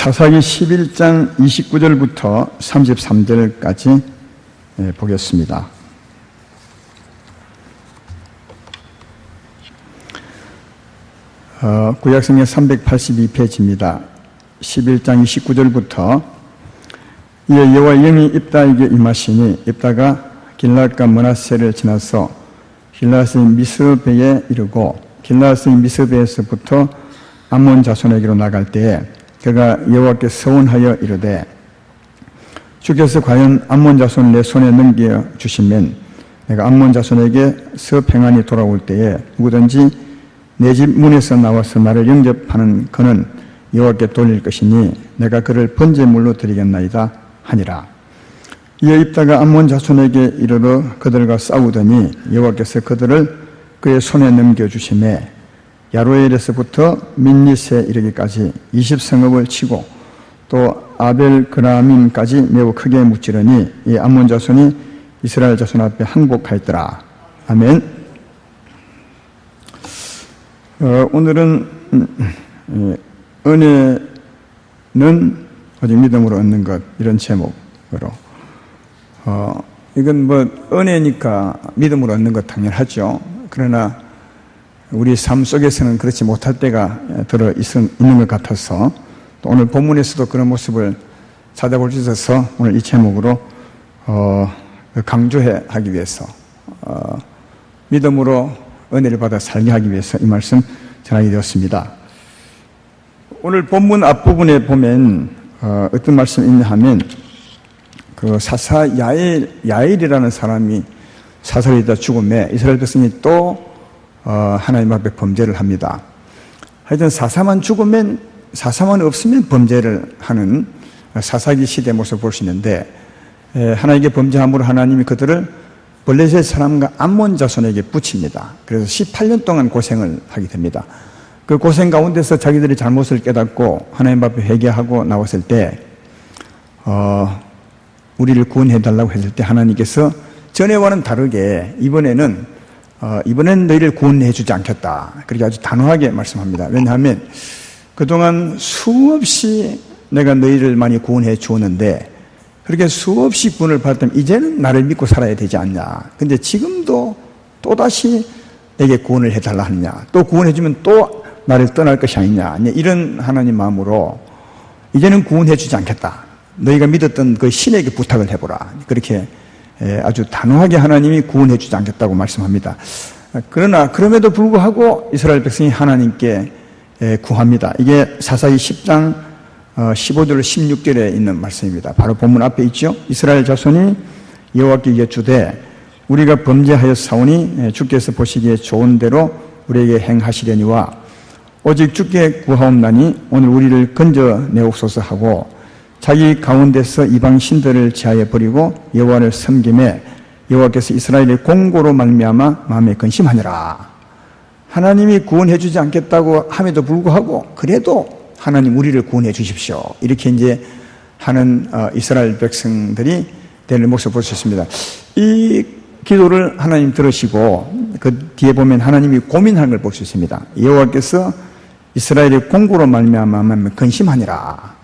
사사기 11장 29절부터 33절까지 보겠습니다. 구약성경 382페이지입니다. 11장 29절부터 이에 여호와 영이 입다에게 임하시니 입다가 길앗과 므낫세를 지나서 길앗의 미스베에 이르고 길앗의 미스베에서부터 암몬 자손에게로 나갈 때에 그가 여호와께 서원하여 이르되 주께서 과연 암몬 자손을 내 손에 넘겨주시면 내가 암몬 자손에게 서평안히 돌아올 때에 누구든지 내 집 문에서 나와서 나를 영접하는 그는 여호와께 돌릴 것이니 내가 그를 번제물로 드리겠나이다 하니라. 이에 입다가 암몬 자손에게 이르러 그들과 싸우더니 여호와께서 그들을 그의 손에 넘겨주시매 야로엘에서부터 민닛에 이르기까지 20성읍을 치고 또 아벨그라밈까지 매우 크게 무찌르니 이 암몬 자손이 이스라엘 자손 앞에 항복하였더라. 아멘. 오늘은 은혜는 오직 믿음으로 얻는 것, 이런 제목으로 이건 뭐 은혜니까 믿음으로 얻는 것 당연하죠. 그러나 우리 삶 속에서는 그렇지 못할 때가 들어 있는 것 같아서 또 오늘 본문에서도 그런 모습을 찾아볼 수 있어서 오늘 이 제목으로 강조하기 위해서 믿음으로 은혜를 받아 살게 하기 위해서 이 말씀 전하게 되었습니다. 오늘 본문 앞부분에 보면 어떤 말씀이 있냐 하면 그 사사 야엘이라는 사람이 사살이다 죽음에 이스라엘 백성이 또 하나님 앞에 범죄를 합니다. 하여튼 사사만 죽으면 사사만 없으면 범죄를 하는 사사기 시대 모습을 볼 수 있는데 하나님께 범죄함으로 하나님이 그들을 블레셋 사람과 암몬 자손에게 붙입니다. 그래서 18년 동안 고생을 하게 됩니다. 그 고생 가운데서 자기들이 잘못을 깨닫고 하나님 앞에 회개하고 나왔을 때 우리를 구원해달라고 했을 때 하나님께서 전에와는 다르게 이번에는 너희를 구원해주지 않겠다. 그렇게 아주 단호하게 말씀합니다. 왜냐하면 그동안 수없이 내가 너희를 많이 구원해 주었는데 그렇게 수없이 구원을 받았다면 이제는 나를 믿고 살아야 되지 않냐. 근데 지금도 또다시 내게 구원을 해달라 하느냐. 또 구원해주면 또 나를 떠날 것이 아니냐. 이런 하나님 마음으로 이제는 구원해주지 않겠다. 너희가 믿었던 그 신에게 부탁을 해보라. 그렇게 아주 단호하게 하나님이 구원해주지 않겠다고 말씀합니다. 그러나 그럼에도 불구하고 이스라엘 백성이 하나님께 구합니다. 이게 사사기 10장 15절 16절에 있는 말씀입니다. 바로 본문 앞에 있죠. 이스라엘 자손이 여호와께 여쭈되 우리가 범죄하여 사오니 주께서 보시기에 좋은 대로 우리에게 행하시려니와 오직 주께 구하옵나니 오늘 우리를 건져내옵소서 하고 자기 가운데서 이방 신들을 제하여 버리고 여호와를 섬김에 여호와께서 이스라엘의 공고로 말미암아 마음에 근심하니라. 하나님이 구원해 주지 않겠다고 함에도 불구하고 그래도 하나님 우리를 구원해 주십시오. 이렇게 이제 하는 이스라엘 백성들이 되는 모습을 볼 수 있습니다. 이 기도를 하나님 들으시고 그 뒤에 보면 하나님이 고민하는 걸 볼 수 있습니다. 여호와께서 이스라엘의 공고로 말미암아 근심하니라.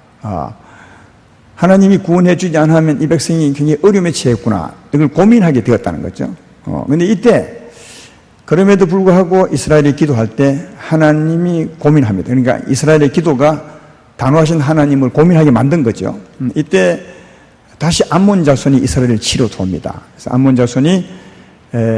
하나님이 구원해 주지 않으면 이 백성이 굉장히 어려움에 처했구나. 이걸 고민하게 되었다는 거죠. 그런데 이때 그럼에도 불구하고 이스라엘이 기도할 때 하나님이 고민합니다. 그러니까 이스라엘의 기도가 단호하신 하나님을 고민하게 만든 거죠. 이때 다시 암몬 자손이 이스라엘을 치러 들어옵니다. 그래서 암몬 자손이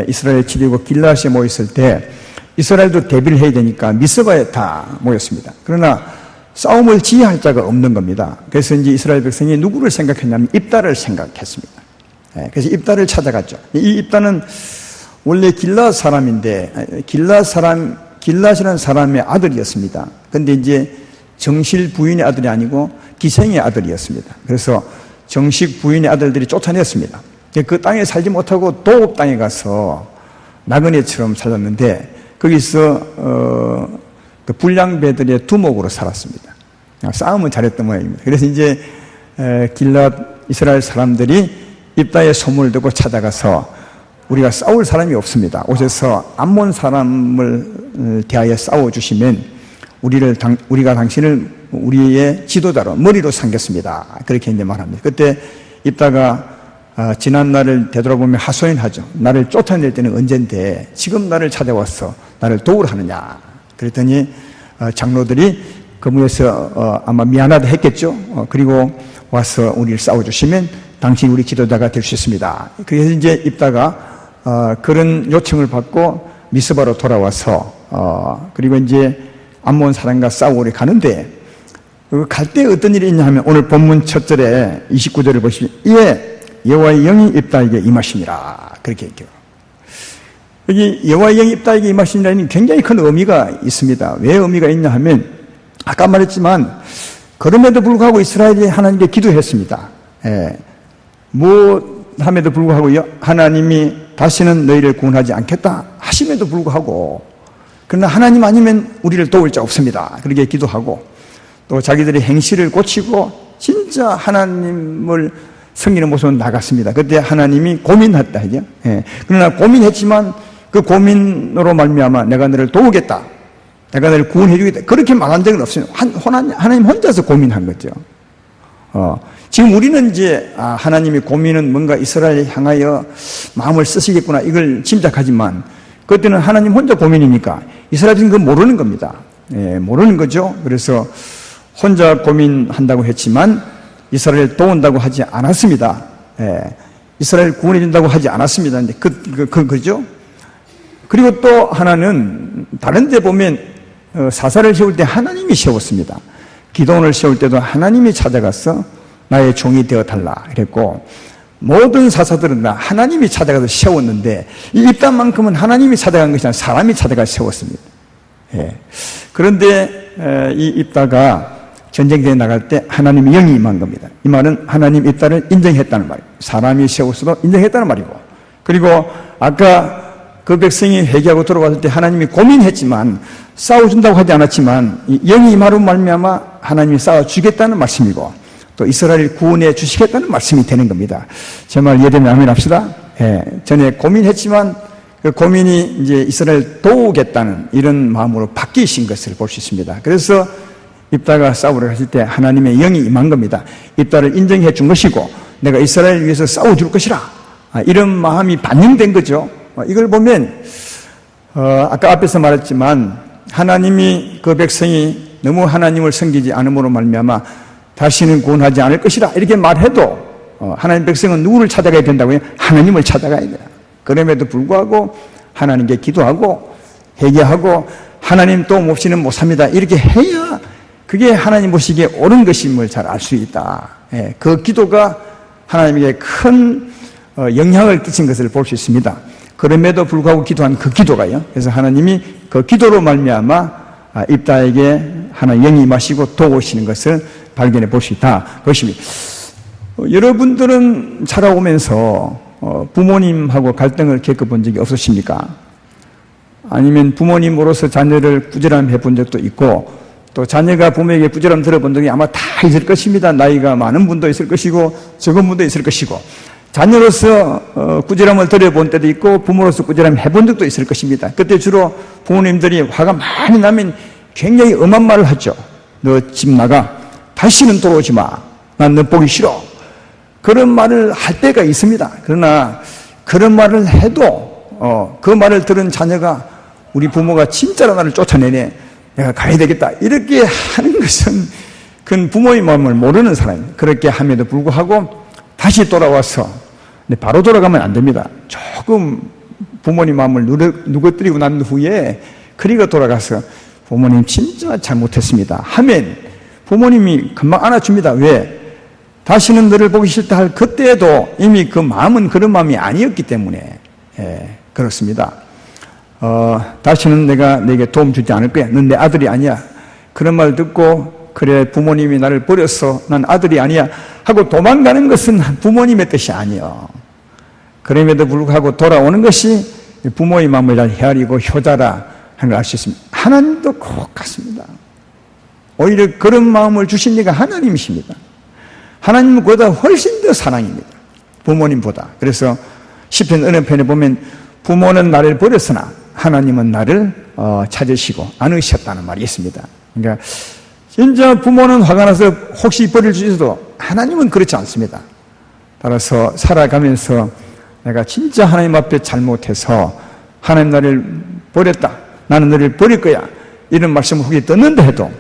이스라엘을 치려고 길앗에 모였을 때 이스라엘도 대비를 해야 되니까 미스바에 다 모였습니다. 그러나 싸움을 지휘할 자가 없는 겁니다. 그래서 이제 이스라엘 백성이 누구를 생각했냐면 입다를 생각했습니다. 그래서 입다를 찾아갔죠. 이 입다는 원래 길앗 사람인데 길앗이라는 사람의 아들이었습니다. 그런데 이제 정실 부인의 아들이 아니고 기생의 아들이었습니다. 그래서 정식 부인의 아들들이 쫓아냈습니다. 그 땅에 살지 못하고 도읍 땅에 가서 나그네처럼 살았는데 거기서 그 불량배들의 두목으로 살았습니다. 싸움은 잘했던 모양입니다. 그래서 이제 길앗 이스라엘 사람들이 입다의 소문을 듣고 찾아가서 우리가 싸울 사람이 없습니다. 오셔서 암몬 사람을 대하여 싸워주시면 우리가 당신을 우리의 지도자로 머리로 삼겠습니다. 그렇게 이제 말합니다. 그때 입다가 지난 날을 되돌아보면 하소연하죠. 나를 쫓아낼 때는 언젠데 지금 나를 찾아와서 나를 도우라 하느냐. 그랬더니 장로들이 거무에서 아마 미안하다 했겠죠. 그리고 와서 우리를 싸워주시면 당신이 우리 지도자가 될 수 있습니다. 그래서 이제 입다가 그런 요청을 받고 미스바로 돌아와서 그리고 이제 암몬 사람과 싸우러 가는데 갈 때 어떤 일이 있냐 하면 오늘 본문 첫 절에 29절을 보시면 이에 여호와의 영이 입다에게 임하시니라 그렇게 얘기해요. 여기 여호와의 영이 입다에게 임하시니라는 굉장히 큰 의미가 있습니다. 왜 의미가 있냐 하면 아까 말했지만 그럼에도 불구하고 이스라엘이 하나님께 기도했습니다. 뭐 함에도 불구하고요 하나님이 다시는 너희를 구원하지 않겠다 하심에도 불구하고 그러나 하나님 아니면 우리를 도울 자 없습니다. 그렇게 기도하고 또 자기들의 행실을 고치고 진짜 하나님을 섬기는 모습으로 나갔습니다. 그때 하나님이 고민했다 하죠. 그러나 고민했지만 그 고민으로 말미암아 내가 너를 도우겠다, 내가 너를 구원해 주겠다 그렇게 말한 적은 없어요. 하나님 혼자서 고민한 거죠. 지금 우리는 이제 하나님이 고민은 뭔가 이스라엘을 향하여 마음을 쓰시겠구나 이걸 짐작하지만 그때는 하나님 혼자 고민이니까 이스라엘은 그건 모르는 겁니다. 모르는 거죠. 그래서 혼자 고민한다고 했지만 이스라엘을 도운다고 하지 않았습니다. 이스라엘 구원해 준다고 하지 않았습니다. 이제 그죠? 그리고 또 하나는 다른 데 보면 사사를 세울 때 하나님이 세웠습니다. 기도원을 세울 때도 하나님이 찾아가서 나의 종이 되어 달라 그랬고 모든 사사들은 다 하나님이 찾아가서 세웠는데 이 입단만큼은 하나님이 찾아간 것이 아니라 사람이 찾아가서 세웠습니다. 그런데 이 입다가 전쟁터에 나갈 때 하나님의 영이 임한 겁니다. 이 말은 하나님 입다를 인정했다는 말이에요. 사람이 세웠어도 인정했다는 말이고 그리고 아까 그 백성이 회개하고 돌아왔을 때 하나님이 고민했지만 싸워준다고 하지 않았지만 영이 임하로 말미암아 하나님이 싸워주겠다는 말씀이고 또 이스라엘을 구원해 주시겠다는 말씀이 되는 겁니다. 제 말 이해되면 아멘 합시다. 전에 고민했지만 그 고민이 이제 이스라엘 도우겠다는 이런 마음으로 바뀌신 것을 볼 수 있습니다. 그래서 입다가 싸우러 갔을 때 하나님의 영이 임한 겁니다. 입다를 인정해 준 것이고 내가 이스라엘을 위해서 싸워줄 것이라 이런 마음이 반영된 거죠. 이걸 보면 아까 앞에서 말했지만 하나님이 그 백성이 너무 하나님을 섬기지 않음으로 말미암아 다시는 구원하지 않을 것이라 이렇게 말해도 하나님 백성은 누구를 찾아가야 된다고요? 하나님을 찾아가야 돼요. 그럼에도 불구하고 하나님께 기도하고 회개하고 하나님 도움 없이는 못 삽니다 이렇게 해야 그게 하나님 보시기에 옳은 것임을 잘 알 수 있다. 그 기도가 하나님에게 큰 영향을 끼친 것을 볼 수 있습니다. 그럼에도 불구하고 기도한 그 기도가요. 그래서 하나님이 그 기도로 말미암아 입다에게 하나님 영이 임하시고 도우시는 것을 발견해 볼 수 있다. 그것입니다. 여러분들은 자라오면서 부모님하고 갈등을 겪어본 적이 없으십니까? 아니면 부모님으로서 자녀를 꾸지람해 본 적도 있고 또 자녀가 부모에게 꾸지람 들어본 적이 아마 다 있을 것입니다. 나이가 많은 분도 있을 것이고 적은 분도 있을 것이고 자녀로서 꾸지람을 들어본 때도 있고 부모로서 꾸지람 해본 적도 있을 것입니다. 그때 주로 부모님들이 화가 많이 나면 굉장히 엄한 말을 하죠. 너 집 나가. 다시는 돌아오지 마. 난 너 보기 싫어. 그런 말을 할 때가 있습니다. 그러나 그런 말을 해도 그 말을 들은 자녀가 우리 부모가 진짜로 나를 쫓아내네. 내가 가야 되겠다. 이렇게 하는 것은 그건 부모의 마음을 모르는 사람입니다. 그렇게 함에도 불구하고 다시 돌아와서 바로 돌아가면 안 됩니다. 조금 부모님 마음을 누그뜨리고 난 후에 그리고 돌아가서 부모님 진짜 잘못했습니다 하면 부모님이 금방 안아줍니다. 왜? 다시는 너를 보기 싫다 할 그때에도 이미 그 마음은 그런 마음이 아니었기 때문에 그렇습니다. 다시는 내가 내게 도움 주지 않을 거야. 넌 내 아들이 아니야. 그런 말 듣고 그래 부모님이 나를 버렸어. 난 아들이 아니야 하고 도망가는 것은 부모님의 뜻이 아니요. 그럼에도 불구하고 돌아오는 것이 부모의 마음을 잘 헤아리고 효자라 하는 걸 알 수 있습니다. 하나님도 꼭 같습니다. 오히려 그런 마음을 주신 이가 하나님이십니다. 하나님은 그보다 훨씬 더 사랑입니다. 부모님보다. 그래서 시편 어느 편에 보면 부모는 나를 버렸으나 하나님은 나를 찾으시고 안으셨다는 말이 있습니다. 그러니까 진짜 부모는 화가 나서 혹시 벌을 주셔도 하나님은 그렇지 않습니다. 따라서 살아가면서 내가 진짜 하나님 앞에 잘못해서 하나님 나를 버렸다, 나는 너를 버릴 거야, 이런 말씀을 혹시 듣는다 해도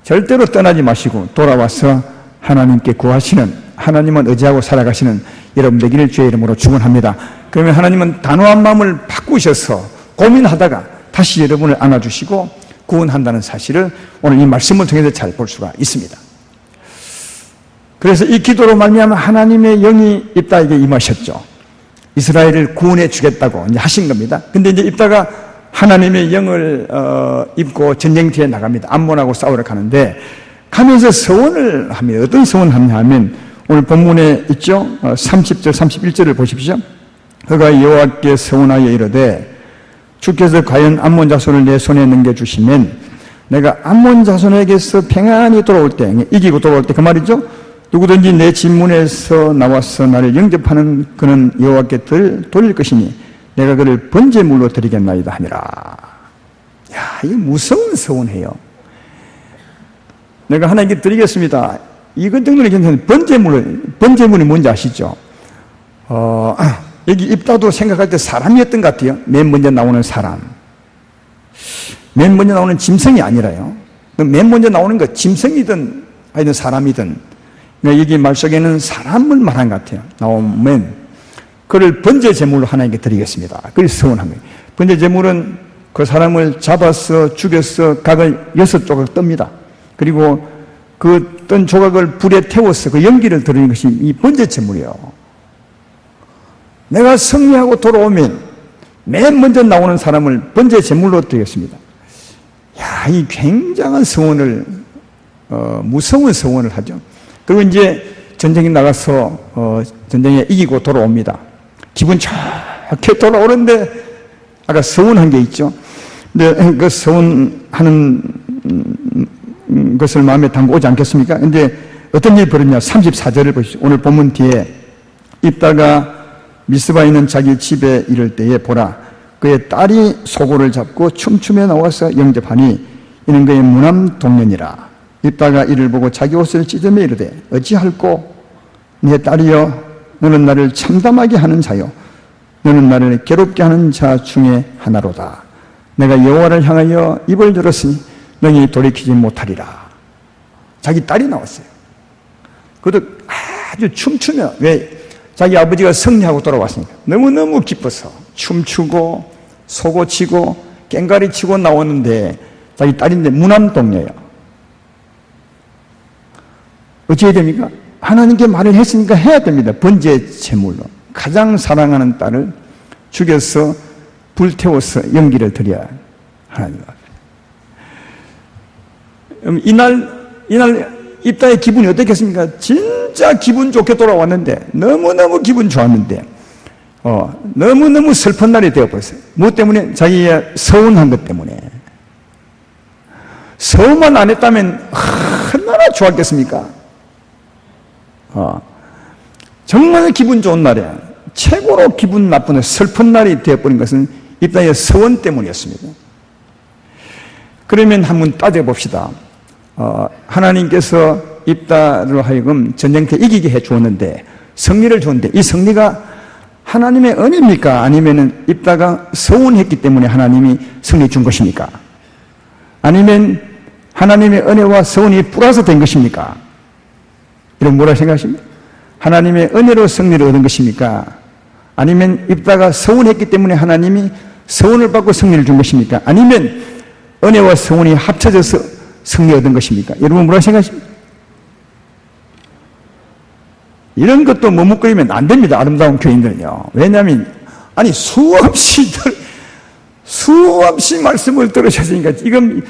절대로 떠나지 마시고 돌아와서 하나님께 구하시는, 하나님은 의지하고 살아가시는 여러분 되기를 주의 이름으로 축원합니다. 그러면 하나님은 단호한 마음을 바꾸셔서 고민하다가 다시 여러분을 안아주시고 구원한다는 사실을 오늘 이 말씀을 통해서 잘 볼 수가 있습니다. 그래서 이 기도로 말미암아 하나님의 영이 입다에게 임하셨죠. 이스라엘을 구원해 주겠다고 이제 하신 겁니다. 근데 이제 입다가 하나님의 영을 입고 전쟁터에 나갑니다. 암몬하고 싸우러 가는데 가면서 서원을 합니다. 어떤 서원을 하냐 하면 오늘 본문에 있죠. 30절 31절을 보십시오. 그가 여호와께 서원하여 이르되 주께서 과연 암몬 자손을 내 손에 넘겨주시면 내가 암몬 자손에게서 평안히 돌아올 때, 이기고 돌아올 때 그 말이죠. 누구든지 내 진문에서 나와서 나를 영접하는 그는 여호와께 돌릴 것이니 내가 그를 번제물로 드리겠나이다 하니라. 야, 이거 무서운 서원해요. 내가 하나님께 드리겠습니다. 이것 정도는 괜찮은데 번제물이 뭔지 아시죠? 여기 입다도 생각할 때 사람이었던 것 같아요. 맨 먼저 나오는 사람. 맨 먼저 나오는 짐승이 아니라요. 맨 먼저 나오는 거 짐승이든 아니든 사람이든, 그러니까 여기 말 속에는 사람을 말한 것 같아요. 나오면 그를 번제 제물로 하나님께 드리겠습니다. 그래서 서원한 거예요. 번제 제물은 그 사람을 잡아서 죽여서 각을 6조각 뜹니다. 그리고 그 뜬 조각을 불에 태워서 그 연기를 드리는 것이 이 번제 제물이에요. 내가 승리하고 돌아오면 맨 먼저 나오는 사람을 번제 제물로 드리겠습니다. 야, 이 굉장한 서원을, 무서운 서원을 하죠. 그리고 이제 전쟁에 나가서 전쟁에 이기고 돌아옵니다. 기분 좋게 돌아오는데 아까 서원한 게 있죠. 근데 그 서원하는 것을 마음에 담고 오지 않겠습니까? 근데 어떤 일이 벌어졌냐? 34절을 보시죠. 오늘 본문 뒤에 입다가 미스바에 있는 자기 집에 이를 때에 보라, 그의 딸이 소고를 잡고 춤추며 나와서 영접하니 이는 그의 무남 동년이라. 입다가 이를 보고 자기 옷을 찢으며 이르되 어찌할꼬? 내 딸이여, 너는 나를 참담하게 하는 자요, 너는 나를 괴롭게 하는 자 중에 하나로다. 내가 여호와를 향하여 입을 열었으니 너희 돌이키지 못하리라. 자기 딸이 나왔어요. 그것도 아주 춤추며, 왜? 자기 아버지가 승리하고 돌아왔으니까 너무너무 기뻐서 춤추고 소고치고 깽가리치고 나오는데 자기 딸인데 무남동녀예요. 어찌해야 됩니까? 하나님께 말을 했으니까 해야 됩니다. 번제 제물로 가장 사랑하는 딸을 죽여서 불태워서 연기를 드려야 하나님 앞에. 이날 입다의 기분이 어떻겠습니까? 진짜 기분 좋게 돌아왔는데, 너무너무 기분 좋았는데, 너무너무 슬픈 날이 되어버렸어요. 무엇 때문에? 자기가 서운한 것 때문에. 서운만 안 했다면 얼마나 좋았겠습니까? 정말 기분 좋은 날에 최고로 기분 나쁜 슬픈 날이 되어버린 것은 입다의 서원 때문이었습니다. 그러면 한번 따져봅시다. 하나님께서 입다로 하여금 전쟁터에 이기게 해 주었는데, 승리를 주었는데, 이 승리가 하나님의 은혜입니까? 아니면 입다가 서운했기 때문에 하나님이 승리 준 것입니까? 아니면 하나님의 은혜와 서운이 플러스 된 것입니까? 이런 뭐라 생각하십니까? 하나님의 은혜로 승리를 얻은 것입니까? 아니면 입다가 서운했기 때문에 하나님이 서운을 받고 승리를 준 것입니까? 아니면 은혜와 서운이 합쳐져서 승리 얻은 것입니까? 여러분 뭐라 생각하십니까? 이런 것도 머뭇거리면 안 됩니다. 아름다운 교인들은요. 왜냐하면 수없이 말씀을 들으셨으니까 지금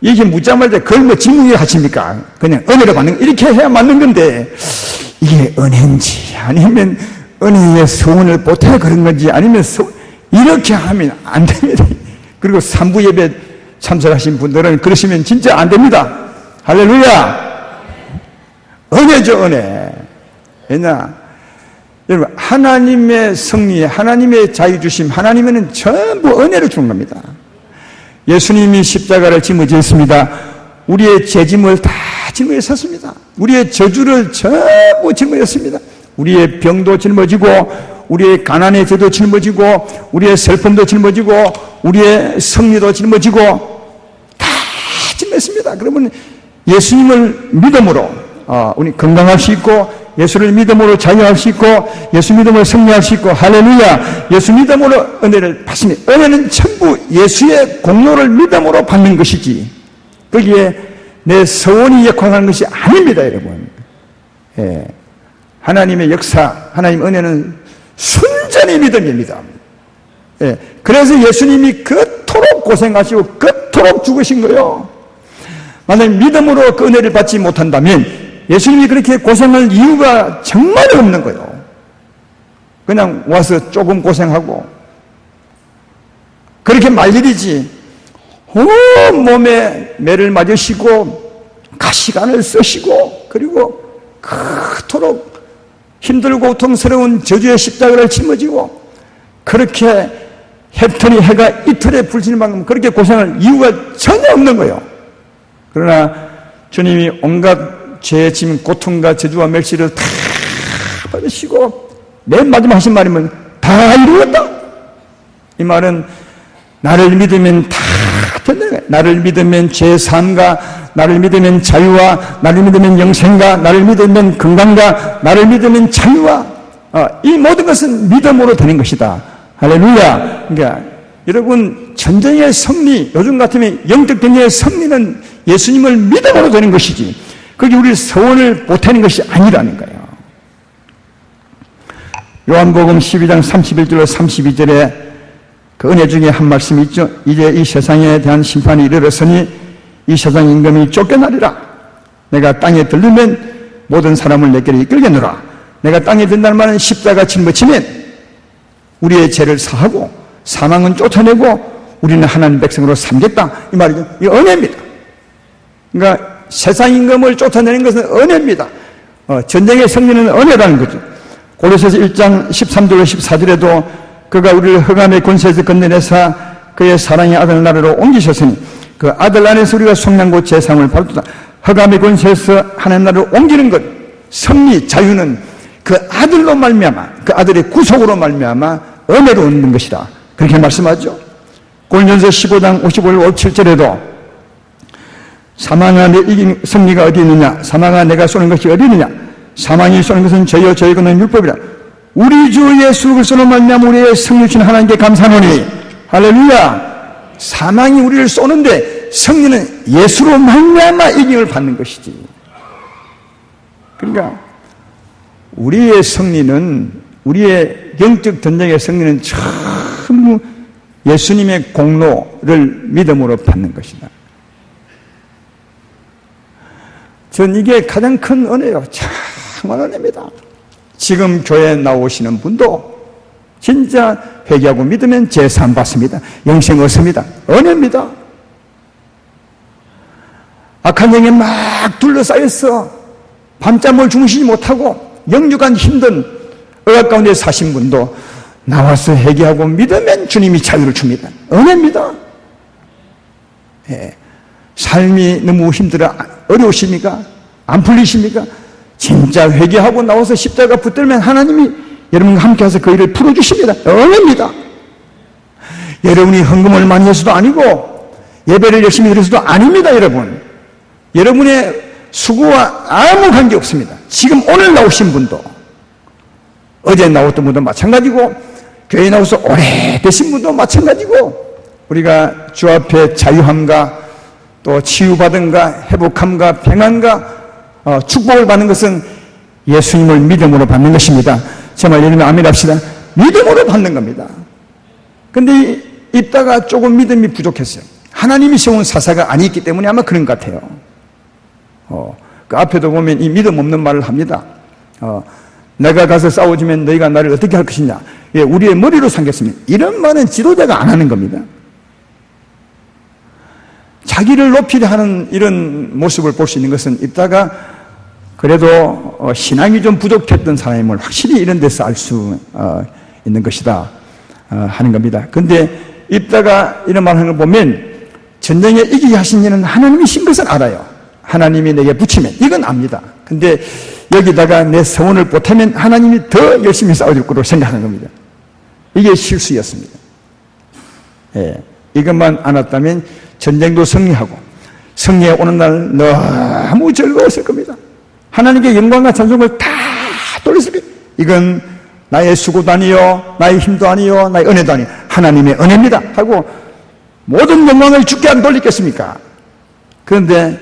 이게 묻자마자 그걸 뭐 질문을 하십니까? 그냥 은혜를 받는, 이렇게 해야 맞는 건데, 이게 은혜인지 아니면 은혜의 소원을 보태야 그런 건지, 아니면 이렇게 하면 안 됩니다. 그리고 3부 예배 참석하신 분들은 그러시면 진짜 안 됩니다. 할렐루야! 은혜죠, 은혜. 왜냐? 여러분, 하나님의 승리, 하나님의 자유주심, 하나님은 전부 은혜를 주는 겁니다. 예수님이 십자가를 짊어지셨습니다. 우리의 죄짐을 다 짊어져 섰습니다. 우리의 저주를 전부 짊어졌습니다. 우리의 병도 짊어지고, 우리의 가난의 죄도 짊어지고, 우리의 슬픔도 짊어지고, 우리의 승리도 짊어지고 다 짊어졌습니다. 그러면 예수님을 믿음으로 우리 건강할 수 있고, 예수를 믿음으로 자유할 수 있고, 예수 믿음으로 승리할 수 있고, 할렐루야. 예수 믿음으로 은혜를 받습니다. 은혜는 전부 예수의 공로를 믿음으로 받는 것이지, 거기에 내 서원이 역할하는 것이 아닙니다, 여러분. 예. 하나님의 역사, 하나님의 은혜는 순전히 믿음입니다. 예. 그래서 예수님이 그토록 고생하시고 그토록 죽으신 거예요. 만약 믿음으로 그 은혜를 받지 못한다면 예수님이 그렇게 고생할 이유가 정말 없는 거예요. 그냥 와서 조금 고생하고 그렇게 말 일이지, 온 몸에 매를 맞으시고 가시관을 쓰시고, 그리고 그토록 힘들고 고통스러운 저주의 십자가를 짊어지고, 그렇게 해터니 해가 이틀에 불지는 만큼 그렇게 고생할 이유가 전혀 없는 거예요. 그러나 주님이 온갖 죄의 짐, 고통과 저주와 멸시를 다 받으시고 맨 마지막 하신 말이면 다 이루었다. 이 말은 나를 믿으면 다 된다. 나를 믿으면 죄사함과, 나를 믿으면 자유와, 나를 믿으면 영생과, 나를 믿으면 건강과, 나를 믿으면 자유와, 이 모든 것은 믿음으로 되는 것이다. 할렐루야. 그러니까 여러분, 전쟁의 승리, 요즘 같으면 영적 전쟁의 승리는 예수님을 믿음으로 되는 것이지, 그게 우리 서원을 보태는 것이 아니라는 거예요. 요한복음 12장 31절로 32절에 그 은혜 중에 한 말씀이 있죠. 이제 이 세상에 대한 심판이 이르렀으니 이 세상 임금이 쫓겨나리라. 내가 땅에 들르면 모든 사람을 내게로 이끌겠노라. 내가 땅에 든다는 말은 십자가 짊어지면 우리의 죄를 사하고 사망은 쫓아내고 우리는 하나님 백성으로 삼겠다, 이 말이죠. 이 은혜입니다. 그러니까 세상 임금을 쫓아내는 것은 은혜입니다. 전쟁의 승리는 은혜라는 거죠. 골로새서 1장 13절로 14절에도 그가 우리를 흑암의 권세에서 건져내사 그의 사랑의 아들 나라로 옮기셨으니 그 아들 안에서 우리가 속량고 제상을 받았다. 흑암의 권세에서 하나님 나라로 옮기는 것, 승리, 자유는 그 아들로 말미암아, 그 아들의 구속으로 말미암아 은혜로 얻는 것이다, 그렇게 말씀하죠. 고린도전서 15장 55절 57절에도 사망아 내 이긴 승리가 어디 있느냐, 사망아 내가 쏘는 것이 어디 있느냐, 사망이 쏘는 것은 저희여 저희 것은 율법이라. 우리 주 예수 그리스도로 말미암아 우리의 승리 주신 하나님께 감사하노니, 할렐루야. 사망이 우리를 쏘는데 승리는 예수로 말미암아 이김을 받는 것이지. 그러니까 우리의 승리는, 우리의 영적 전쟁의 승리는 전부 예수님의 공로를 믿음으로 받는 것이다. 전 이게 가장 큰 은혜예요. 정말 은혜입니다. 지금 교회에 나오시는 분도 진짜 회개하고 믿으면 제사함 받습니다. 영생 얻습니다. 은혜입니다. 악한 영에 막 둘러싸여서 밤잠을 주무시지 못하고 영육한 힘든 억압 가운데 사신 분도 나와서 회개하고 믿으면 주님이 자유를 줍니다. 은혜입니다. 예. 삶이 너무 힘들어 어려우십니까? 안 풀리십니까? 진짜 회개하고 나와서 십자가 붙들면 하나님이 여러분과 함께해서 그 일을 풀어주십니다. 은혜입니다. 여러분이 헌금을 많이 해서도 아니고 예배를 열심히 드려서도 아닙니다. 여러분, 여러분의 수고와 아무 관계 없습니다. 지금 오늘 나오신 분도, 어제 나왔던 분도 마찬가지고, 교회에 나와서 오래되신 분도 마찬가지고, 우리가 주 앞에 자유함과 또 치유받음과 회복함과 평안과 축복을 받는 것은 예수님을 믿음으로 받는 것입니다. 정말 여러분 아멘 합시다. 믿음으로 받는 겁니다. 근데 입다가 조금 믿음이 부족했어요. 하나님이 세운 사사가 아니기 때문에 아마 그런 것 같아요. 그 앞에도 보면 이 믿음 없는 말을 합니다. 내가 가서 싸워주면 너희가 나를 어떻게 할 것이냐, 예, 우리의 머리로 삼겠습니다. 이런 말은 지도자가 안 하는 겁니다. 자기를 높이려 하는 이런 모습을 볼 수 있는 것은 입다가 그래도 신앙이 좀 부족했던 사람임을 확실히 이런 데서 알 수 있는 것이다 하는 겁니다. 근데 입다가 이런 말 하는 걸 보면 전쟁에 이기게 하신 이는 하나님이신 것을 알아요. 하나님이 내게 붙이면 이건 압니다. 근데 여기다가 내 서원을 보태면 하나님이 더 열심히 싸워줄 거로 생각하는 겁니다. 이게 실수였습니다. 예, 이것만 안 왔다면 전쟁도 승리하고 승리에 오는 날 너무 즐거웠을 겁니다. 하나님께 영광과 찬송을 다 돌렸을 겁니다. 이건 나의 수고도 아니요, 나의 힘도 아니요, 나의 은혜도 아니요, 하나님의 은혜입니다 하고 모든 영광을 주께 안 돌리겠습니까? 그런데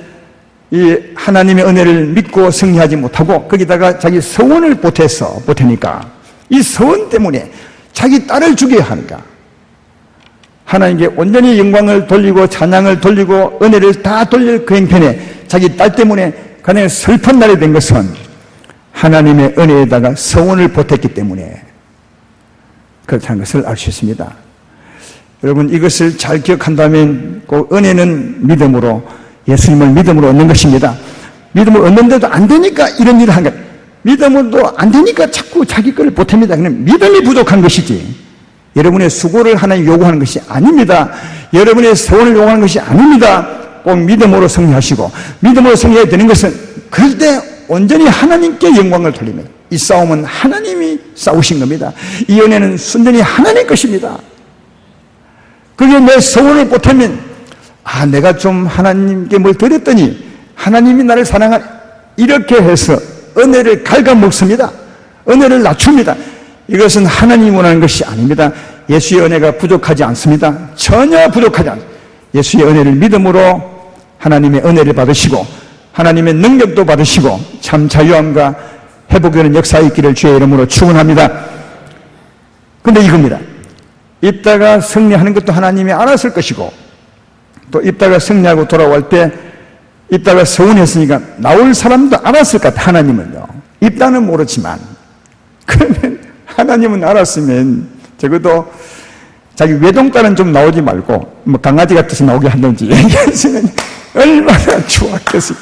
이 하나님의 은혜를 믿고 승리하지 못하고 거기다가 자기 서원을 보태니까 이 서원 때문에 자기 딸을 죽여야 하니까 하나님께 온전히 영광을 돌리고 찬양을 돌리고 은혜를 다 돌릴 그 행편에 자기 딸 때문에 가장 슬픈 날이 된 것은 하나님의 은혜에다가 서원을 보탰기 때문에 그렇다는 것을 알 수 있습니다. 여러분, 이것을 잘 기억한다면 꼭 은혜는 믿음으로, 예수님을 믿음으로 얻는 것입니다. 믿음을 얻는데도 안 되니까 이런 일을 한 것, 믿음으로 안 되니까 자꾸 자기 것을 보탭니다. 그냥 믿음이 부족한 것이지 여러분의 수고를 하나님 요구하는 것이 아닙니다. 여러분의 서원을 요구하는 것이 아닙니다. 꼭 믿음으로 승리하시고, 믿음으로 승리해야 되는 것은 그럴 때 온전히 하나님께 영광을 돌립니다. 이 싸움은 하나님이 싸우신 겁니다. 이 은혜는 순전히 하나님 것입니다. 그게 내 서원을 보태면, 아, 내가 좀 하나님께 뭘 드렸더니 하나님이 나를 사랑하니, 이렇게 해서 은혜를 갉아먹습니다. 은혜를 낮춥니다. 이것은 하나님이 원하는 것이 아닙니다. 예수의 은혜가 부족하지 않습니다. 전혀 부족하지 않습니다. 예수의 은혜를 믿음으로 하나님의 은혜를 받으시고 하나님의 능력도 받으시고 참 자유함과 회복되는 역사가 있기를 주의 이름으로 축원합니다. 근데 이겁니다. 입다가 승리하는 것도 하나님이 알았을 것이고, 또 입다가 승리하고 돌아올 때 입다가 서운했으니까 나올 사람도 알았을 것 같아요. 하나님은요. 입다는 모르지만, 그러면 하나님은 알았으면 적어도 자기 외동딸은 좀 나오지 말고 뭐 강아지 같아서 나오게 한다든지 얘기했으면 얼마나 좋았겠어요.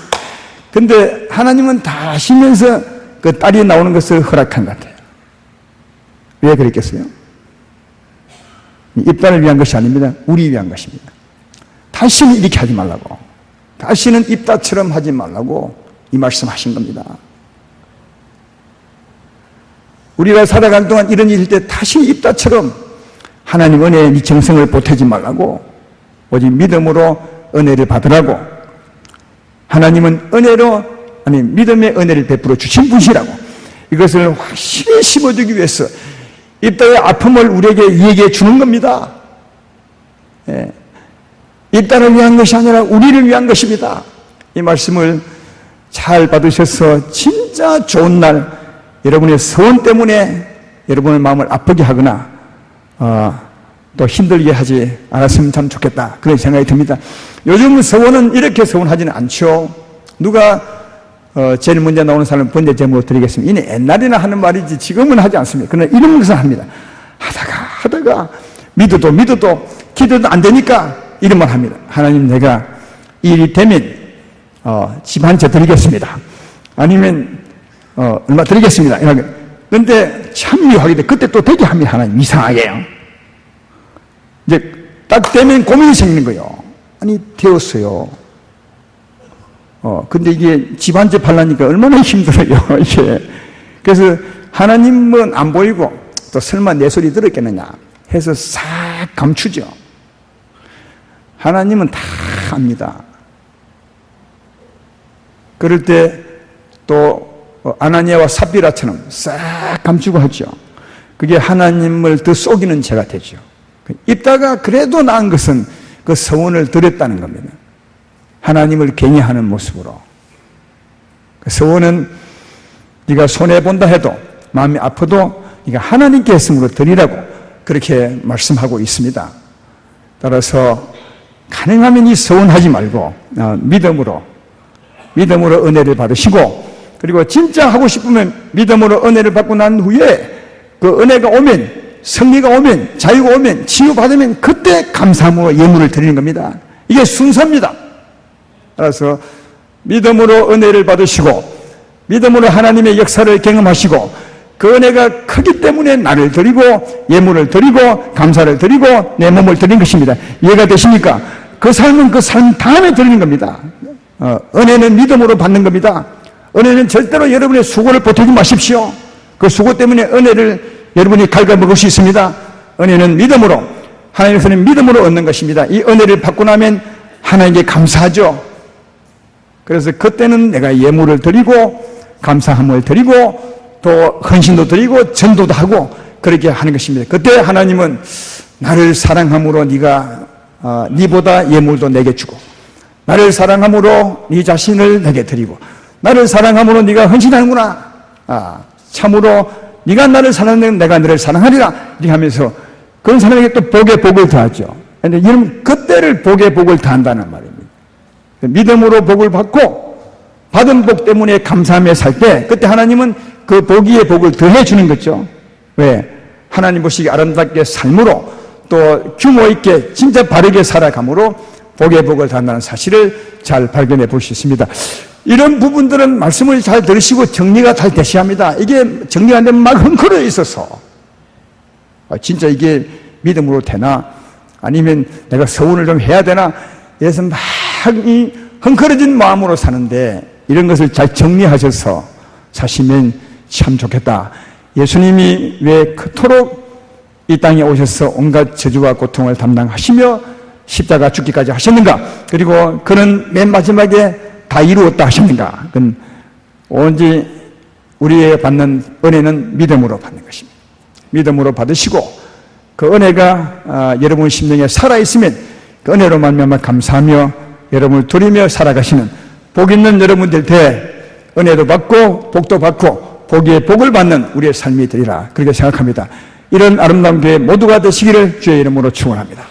근데 하나님은 다 하시면서 그 딸이 나오는 것을 허락한 것 같아요. 왜 그랬겠어요? 입다를 위한 것이 아닙니다. 우리 위한 것입니다. 다시는 이렇게 하지 말라고, 다시는 입다처럼 하지 말라고 이 말씀하신 겁니다. 우리가 살아가는 동안 이런 일일 때 다시 입다처럼 하나님 은혜의 네 정성을 보태지 말라고, 오직 믿음으로 은혜를 받으라고, 하나님은 은혜로, 아니 믿음의 은혜를 베풀어 주신 분이라고, 이것을 확실히 심어주기 위해서 입다의 아픔을 우리에게 얘기해 주는 겁니다. 예. 입다를 위한 것이 아니라 우리를 위한 것입니다. 이 말씀을 잘 받으셔서 진짜 좋은 날, 여러분의 소원 때문에 여러분의 마음을 아프게 하거나 또 힘들게 하지 않았으면 참 좋겠다, 그런 생각이 듭니다. 요즘 서원은 이렇게 서원하지는 않죠. 누가 제일 먼저 나오는 사람은 번제 제물로 드리겠습니다. 이는 옛날에나 하는 말이지 지금은 하지 않습니다. 그러나 이런 것을 합니다. 하다가 믿어도 기도도 안 되니까 이런 말 합니다. 하나님, 내가 이 일이 되면 집 한 채 드리겠습니다. 아니면 얼마 드리겠습니다. 그런데 참 묘하게 돼. 그때 또 되게 합니다. 하나님, 이상하게요. 이제 딱 되면 고민이 생기는 거예요. 아니, 되었어요. 근데 이게 집 한 채 팔라니까 얼마나 힘들어요, 이게. 그래서 하나님은 안 보이고, 또 설마 내 소리 들었겠느냐 해서 싹 감추죠. 하나님은 다 압니다. 그럴 때 또 아나니아와 삽비라처럼 싹 감추고 하죠. 그게 하나님을 더 속이는 죄가 되죠. 입다가 그래도 나은 것은 그 서원을 드렸다는 겁니다. 하나님을 경외하는 모습으로. 그 서원은 네가 손해본다 해도, 마음이 아파도 네가 하나님께 했음으로 드리라고 그렇게 말씀하고 있습니다. 따라서 가능하면 이 서원하지 말고 믿음으로 은혜를 받으시고, 그리고 진짜 하고 싶으면 믿음으로 은혜를 받고 난 후에 그 은혜가 오면, 승리가 오면, 자유가 오면, 치유받으면 그때 감사함으로 예물을 드리는 겁니다. 이게 순서입니다. 따라서 믿음으로 은혜를 받으시고, 믿음으로 하나님의 역사를 경험하시고, 그 은혜가 크기 때문에 나를 드리고 예물을 드리고 감사를 드리고 내 몸을 드린 것입니다. 이해가 되십니까? 그 삶은 그 삶 다음에 드리는 겁니다. 은혜는 믿음으로 받는 겁니다. 은혜는 절대로 여러분의 수고를 보태지 마십시오. 그 수고 때문에 은혜를 여러분이 갉아먹을 수 있습니다. 은혜는 믿음으로, 하나님께서는 믿음으로 얻는 것입니다. 이 은혜를 받고 나면 하나님께 감사하죠. 그래서 그때는 내가 예물을 드리고 감사함을 드리고 또 헌신도 드리고 전도도 하고 그렇게 하는 것입니다. 그때 하나님은 나를 사랑함으로 네가 네보다 예물도 내게 주고, 나를 사랑함으로 네 자신을 내게 드리고, 나를 사랑함으로 네가 헌신하는구나. 참으로 네가 나를 사랑하면 내가 너를 사랑하리라. 이렇게 하면서 그런 사람에게 또 복의 복을 더하죠. 그런데 여러분 그때를 복의 복을 더한다는 말입니다. 믿음으로 복을 받고 받은 복 때문에 감사하며 살 때 그때 하나님은 그 복 위에 복을 더해 주는 거죠. 왜? 하나님 보시기 아름답게 삶으로 또 규모 있게 진짜 바르게 살아감으로 복의 복을 더한다는 사실을 잘 발견해 볼 수 있습니다. 이런 부분들은 말씀을 잘 들으시고 정리가 잘 되셔야 합니다. 이게 정리가 안 되면 막 헝클어져 있어서 진짜 이게 믿음으로 되나 아니면 내가 서운을 좀 해야 되나 이래서 막 이 헝클어진 마음으로 사는데 이런 것을 잘 정리하셔서 사시면 참 좋겠다. 예수님이 왜 그토록 이 땅에 오셔서 온갖 저주와 고통을 담당하시며 십자가 죽기까지 하셨는가? 그리고 그는 맨 마지막에 다 이루었다 하셨는가? 그건 오직 우리의 받는 은혜는 믿음으로 받는 것입니다. 믿음으로 받으시고 그 은혜가 여러분 심령에 살아있으면 그 은혜로 말미암아 감사하며 여러분을 드리며 살아가시는 복 있는 여러분들 때 은혜도 받고 복도 받고 복의 복을 받는 우리의 삶이 되리라 그렇게 생각합니다. 이런 아름다운 교회 모두가 되시기를 주의 이름으로 축원합니다.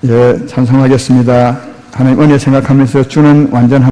예, 찬송하겠습니다. 하나님 은혜 생각하면서 주는 완전한